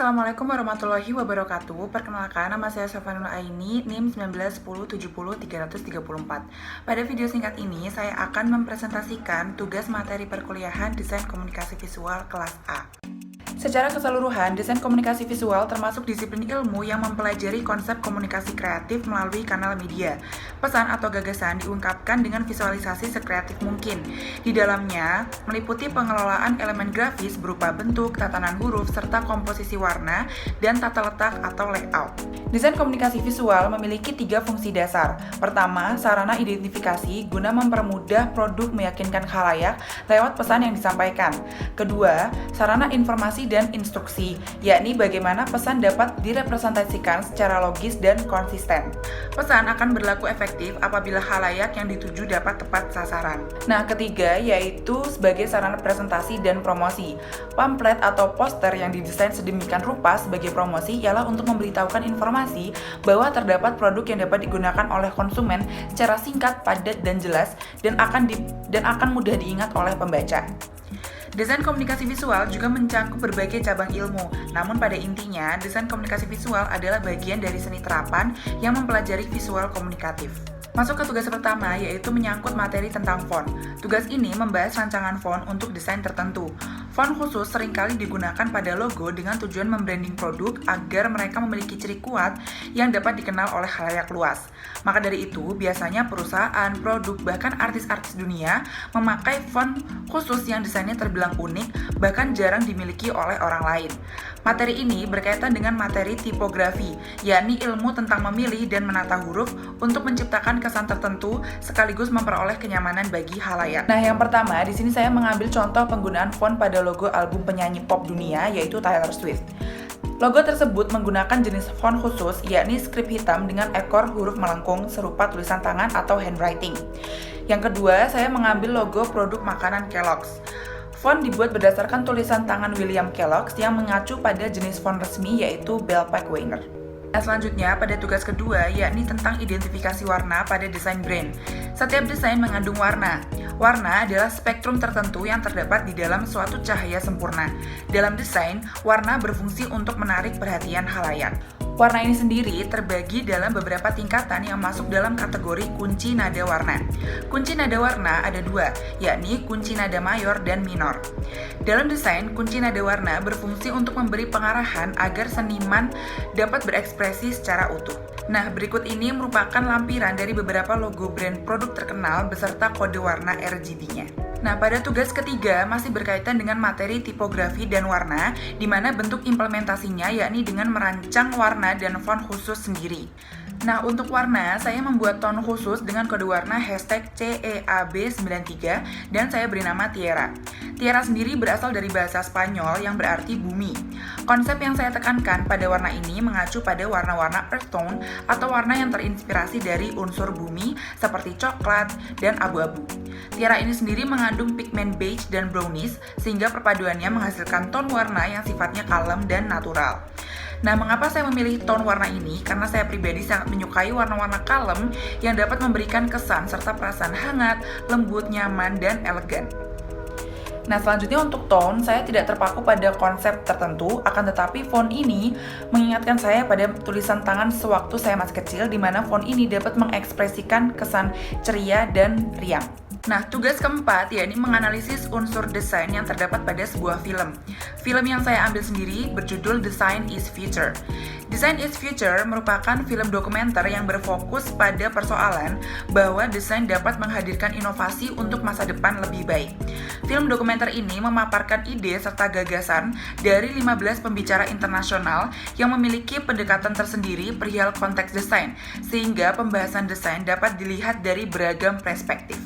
Assalamualaikum warahmatullahi wabarakatuh. Perkenalkan, nama saya Syafanul Aini, NIM 1910700334. Pada video singkat ini, saya akan mempresentasikan tugas materi perkuliahan Desain Komunikasi Visual kelas A. Secara keseluruhan, desain komunikasi visual termasuk disiplin ilmu yang mempelajari konsep komunikasi kreatif melalui kanal media. Pesan atau gagasan diungkapkan dengan visualisasi sekreatif mungkin. Di dalamnya, meliputi pengelolaan elemen grafis berupa bentuk, tatanan huruf, serta komposisi warna, dan tata letak atau layout. Desain komunikasi visual memiliki 3 fungsi dasar. Pertama, sarana identifikasi guna mempermudah produk meyakinkan khalayak lewat pesan yang disampaikan. Kedua, sarana informasi dan instruksi, yakni bagaimana pesan dapat direpresentasikan secara logis dan konsisten. Pesan akan berlaku efektif apabila khalayak yang dituju dapat tepat sasaran. Nah, ketiga yaitu sebagai sarana presentasi dan promosi. Pamflet atau poster yang didesain sedemikian rupa sebagai promosi ialah untuk memberitahukan informasi bahwa terdapat produk yang dapat digunakan oleh konsumen secara singkat, padat, dan jelas dan akan mudah diingat oleh pembaca. Desain komunikasi visual juga mencakup berbagai cabang ilmu, namun pada intinya, desain komunikasi visual adalah bagian dari seni terapan yang mempelajari visual komunikatif. Masuk ke tugas pertama, yaitu menyangkut materi tentang font. Tugas ini membahas rancangan font untuk desain tertentu. Font khusus seringkali digunakan pada logo dengan tujuan membranding produk agar mereka memiliki ciri kuat yang dapat dikenal oleh khalayak luas. Maka dari itu, biasanya perusahaan, produk, bahkan artis-artis dunia memakai font khusus yang desainnya terbilang unik, bahkan jarang dimiliki oleh orang lain. Materi ini berkaitan dengan materi tipografi, yakni ilmu tentang memilih dan menata huruf untuk menciptakan kesan tertentu sekaligus memperoleh kenyamanan bagi khalayak. Nah, yang pertama, di sini saya mengambil contoh penggunaan font pada logo album penyanyi pop dunia yaitu Taylor Swift. Logo tersebut menggunakan jenis font khusus, yakni skrip hitam dengan ekor huruf melengkung serupa tulisan tangan atau handwriting. Yang kedua, saya mengambil logo produk makanan Kellogg's. Font dibuat berdasarkan tulisan tangan William Kellogg yang mengacu pada jenis font resmi yaitu Bellpack Weiner. Nah, selanjutnya pada tugas kedua yakni tentang identifikasi warna pada desain brand. Setiap desain mengandung warna. Warna adalah spektrum tertentu yang terdapat di dalam suatu cahaya sempurna. Dalam desain, warna berfungsi untuk menarik perhatian khalayak. Warna ini sendiri terbagi dalam beberapa tingkatan yang masuk dalam kategori kunci nada warna. Kunci nada warna ada 2, yakni kunci nada mayor dan minor. Dalam desain, kunci nada warna berfungsi untuk memberi pengarahan agar seniman dapat berekspresi secara utuh. Nah, berikut ini merupakan lampiran dari beberapa logo brand produk terkenal beserta kode warna RGB-nya. Nah, pada tugas ketiga masih berkaitan dengan materi tipografi dan warna, di mana bentuk implementasinya yakni dengan merancang warna dan font khusus sendiri. Nah, untuk warna, saya membuat tone khusus dengan kode warna #CEAB93 dan saya beri nama Tierra. Tierra sendiri berasal dari bahasa Spanyol yang berarti bumi. Konsep yang saya tekankan pada warna ini mengacu pada warna-warna earth tone atau warna yang terinspirasi dari unsur bumi seperti coklat dan abu-abu. Tierra ini sendiri mengandung pigmen beige dan brownish sehingga perpaduannya menghasilkan tone warna yang sifatnya kalem dan natural. Nah, mengapa saya memilih tone warna ini? Karena saya pribadi sangat menyukai warna-warna kalem yang dapat memberikan kesan serta perasaan hangat, lembut, nyaman, dan elegan. Nah, selanjutnya untuk tone, saya tidak terpaku pada konsep tertentu, akan tetapi font ini mengingatkan saya pada tulisan tangan sewaktu saya masih kecil, di mana font ini dapat mengekspresikan kesan ceria dan riang. Nah, tugas keempat yakni menganalisis unsur desain yang terdapat pada sebuah film. Film yang saya ambil sendiri berjudul Design is Future. Design is Future merupakan film dokumenter yang berfokus pada persoalan bahwa desain dapat menghadirkan inovasi untuk masa depan lebih baik. Film dokumenter ini memaparkan ide serta gagasan dari 15 pembicara internasional yang memiliki pendekatan tersendiri perihal konteks desain, sehingga pembahasan desain dapat dilihat dari beragam perspektif.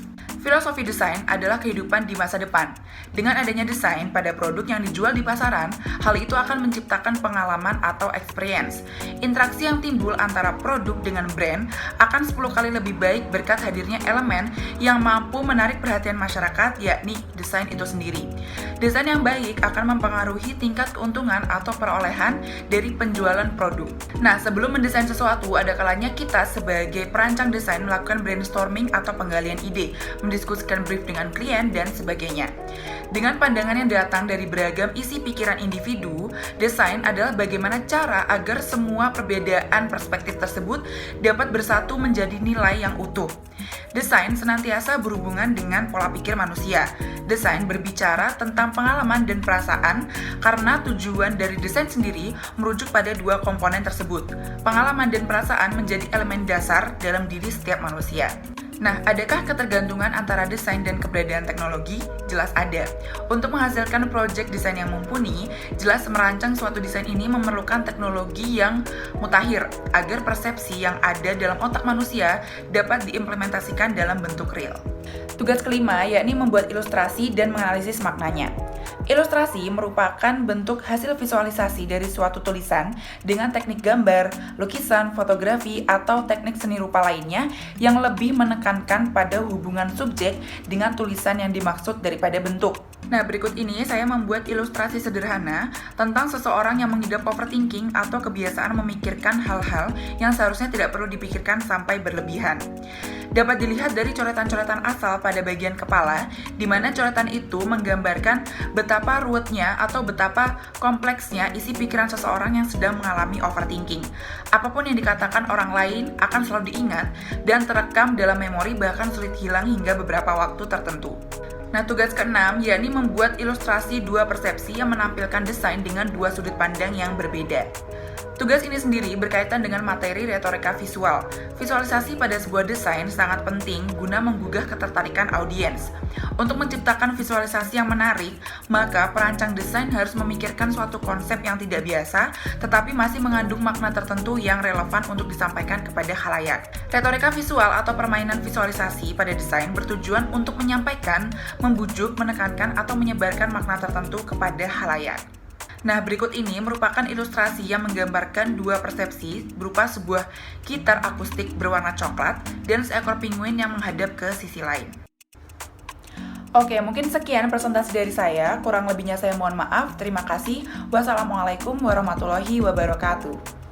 Filosofi desain adalah kehidupan di masa depan. Dengan adanya desain pada produk yang dijual di pasaran, hal itu akan menciptakan pengalaman atau experience. Interaksi yang timbul antara produk dengan brand akan 10 kali lebih baik berkat hadirnya elemen yang mampu menarik perhatian masyarakat, yakni desain itu sendiri. Desain yang baik akan mempengaruhi tingkat keuntungan atau perolehan dari penjualan produk. Nah, sebelum mendesain sesuatu, ada kalanya kita sebagai perancang desain melakukan brainstorming atau penggalian ide, mendiskusikan brief dengan klien, dan sebagainya. Dengan pandangan yang datang dari beragam isi pikiran individu, desain adalah bagaimana cara agar semua perbedaan perspektif tersebut dapat bersatu menjadi nilai yang utuh. Desain senantiasa berhubungan dengan pola pikir manusia. Desain berbicara tentang pengalaman dan perasaan karena tujuan dari desain sendiri merujuk pada dua komponen tersebut. Pengalaman dan perasaan menjadi elemen dasar dalam diri setiap manusia. Nah, adakah ketergantungan antara desain dan keberadaan teknologi? Jelas ada. Untuk menghasilkan proyek desain yang mumpuni, jelas merancang suatu desain ini memerlukan teknologi yang mutakhir agar persepsi yang ada dalam otak manusia dapat diimplementasikan dalam bentuk real. Tugas kelima yakni membuat ilustrasi dan menganalisis maknanya. Ilustrasi merupakan bentuk hasil visualisasi dari suatu tulisan dengan teknik gambar, lukisan, fotografi, atau teknik seni rupa lainnya yang lebih menekankan pada hubungan subjek dengan tulisan yang dimaksud daripada bentuk. Nah, berikut ini saya membuat ilustrasi sederhana tentang seseorang yang mengidap overthinking atau kebiasaan memikirkan hal-hal yang seharusnya tidak perlu dipikirkan sampai berlebihan. Dapat dilihat dari coretan-coretan asal pada bagian kepala, di mana coretan itu menggambarkan betapa ruwetnya atau betapa kompleksnya isi pikiran seseorang yang sedang mengalami overthinking. Apapun yang dikatakan orang lain akan selalu diingat dan terekam dalam memori, bahkan sulit hilang hingga beberapa waktu tertentu. Nah, tugas keenam yakni membuat ilustrasi dua persepsi yang menampilkan desain dengan dua sudut pandang yang berbeda. Tugas ini sendiri berkaitan dengan materi retorika visual. Visualisasi pada sebuah desain sangat penting guna menggugah ketertarikan audiens. Untuk menciptakan visualisasi yang menarik, maka perancang desain harus memikirkan suatu konsep yang tidak biasa, tetapi masih mengandung makna tertentu yang relevan untuk disampaikan kepada khalayak. Retorika visual atau permainan visualisasi pada desain bertujuan untuk menyampaikan, membujuk, menekankan, atau menyebarkan makna tertentu kepada khalayak. Nah, berikut ini merupakan ilustrasi yang menggambarkan dua persepsi berupa sebuah gitar akustik berwarna coklat dan seekor penguin yang menghadap ke sisi lain. Oke, mungkin sekian presentasi dari saya. Kurang lebihnya saya mohon maaf. Terima kasih. Wassalamualaikum warahmatullahi wabarakatuh.